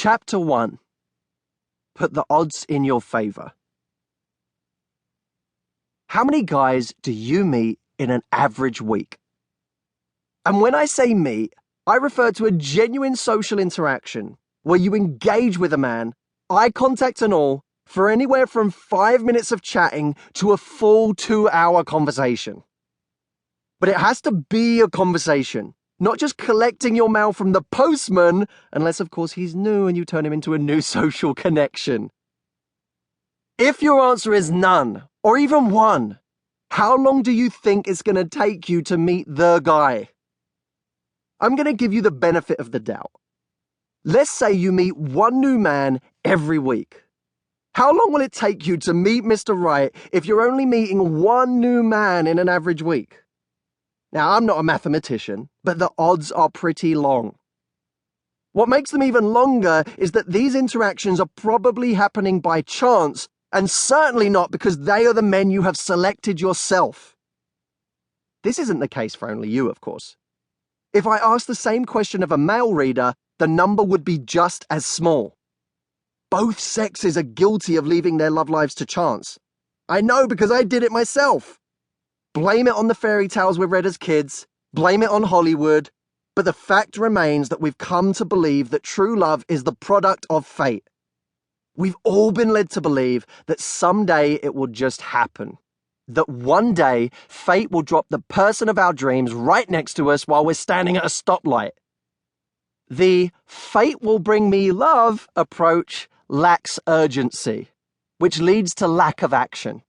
Chapter 1. Put the odds in your favor. How many guys do you meet in an average week? And when I say meet, I refer to a genuine social interaction where you engage with a man, eye contact and all, for anywhere from 5 minutes of chatting to a full 2-hour conversation. But it has to be a conversation, not just collecting your mail from the postman, unless of course he's new and you turn him into a new social connection. If your answer is none, or even one, how long do you think it's going to take you to meet the guy? I'm going to give you the benefit of the doubt. Let's say you meet one new man every week. How long will it take you to meet Mr. Right if you're only meeting one new man in an average week? Now, I'm not a mathematician, but the odds are pretty long. What makes them even longer is that these interactions are probably happening by chance, and certainly not because they are the men you have selected yourself. This isn't the case for only you, of course. If I asked the same question of a male reader, the number would be just as small. Both sexes are guilty of leaving their love lives to chance. I know because I did it myself. Blame it on the fairy tales we read as kids, blame it on Hollywood, but the fact remains that we've come to believe that true love is the product of fate. We've all been led to believe that someday it will just happen. That one day, fate will drop the person of our dreams right next to us while we're standing at a stoplight. The "fate will bring me love" approach lacks urgency, which leads to lack of action.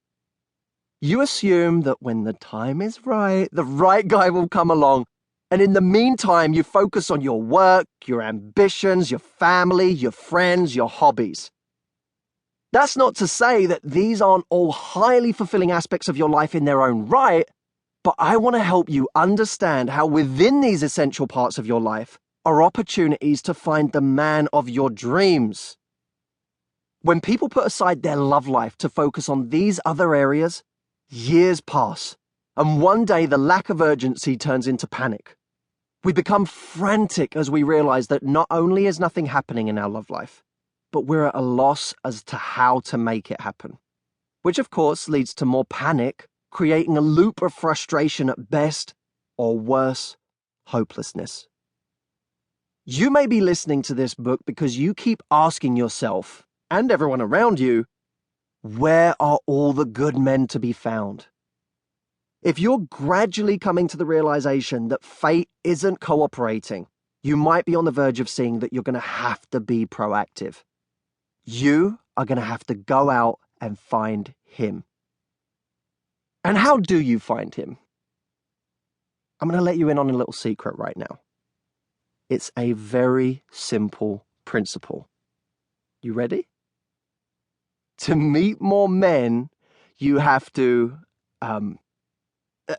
You assume that when the time is right, the right guy will come along, and in the meantime, you focus on your work, your ambitions, your family, your friends, your hobbies. That's not to say that these aren't all highly fulfilling aspects of your life in their own right, but I want to help you understand how within these essential parts of your life are opportunities to find the man of your dreams. When people put aside their love life to focus on these other areas, years pass, and one day the lack of urgency turns into panic. We become frantic as we realize that not only is nothing happening in our love life, but we're at a loss as to how to make it happen. Which of course leads to more panic, creating a loop of frustration at best, or worse, hopelessness. You may be listening to this book because you keep asking yourself, and everyone around you, where are all the good men to be found? If you're gradually coming to the realization that fate isn't cooperating, you might be on the verge of seeing that you're going to have to be proactive. You are going to have to go out and find him. And how do you find him? I'm going to let you in on a little secret right now. It's a very simple principle. You ready? To meet more men, you have to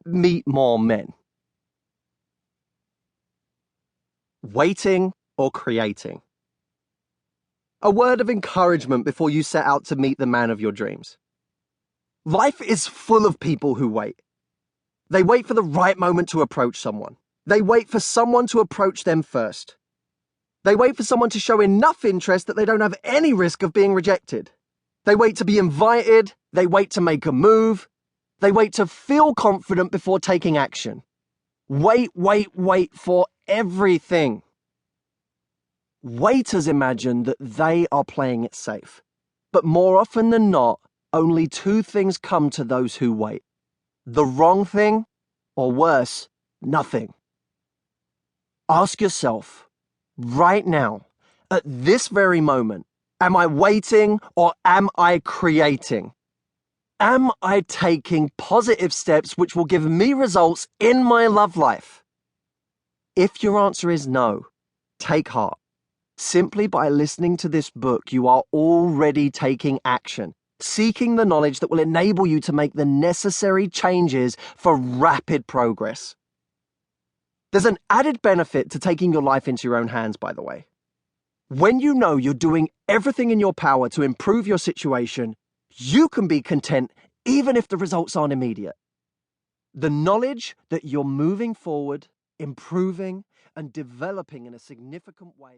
meet more men. Waiting or creating? A word of encouragement before you set out to meet the man of your dreams. Life is full of people who wait. They wait for the right moment to approach someone. They wait for someone to approach them first. They wait for someone to show enough interest that they don't have any risk of being rejected. They wait to be invited. They wait to make a move. They wait to feel confident before taking action. Wait for everything. Waiters imagine that they are playing it safe. But more often than not, only two things come to those who wait. The wrong thing, or worse, nothing. Ask yourself, right now, at this very moment, am I waiting or am I creating? Am I taking positive steps which will give me results in my love life? If your answer is no, take heart. Simply by listening to this book, you are already taking action, seeking the knowledge that will enable you to make the necessary changes for rapid progress. There's an added benefit to taking your life into your own hands, by the way. When you know you're doing everything in your power to improve your situation, you can be content even if the results aren't immediate. The knowledge that you're moving forward, improving, and developing in a significant way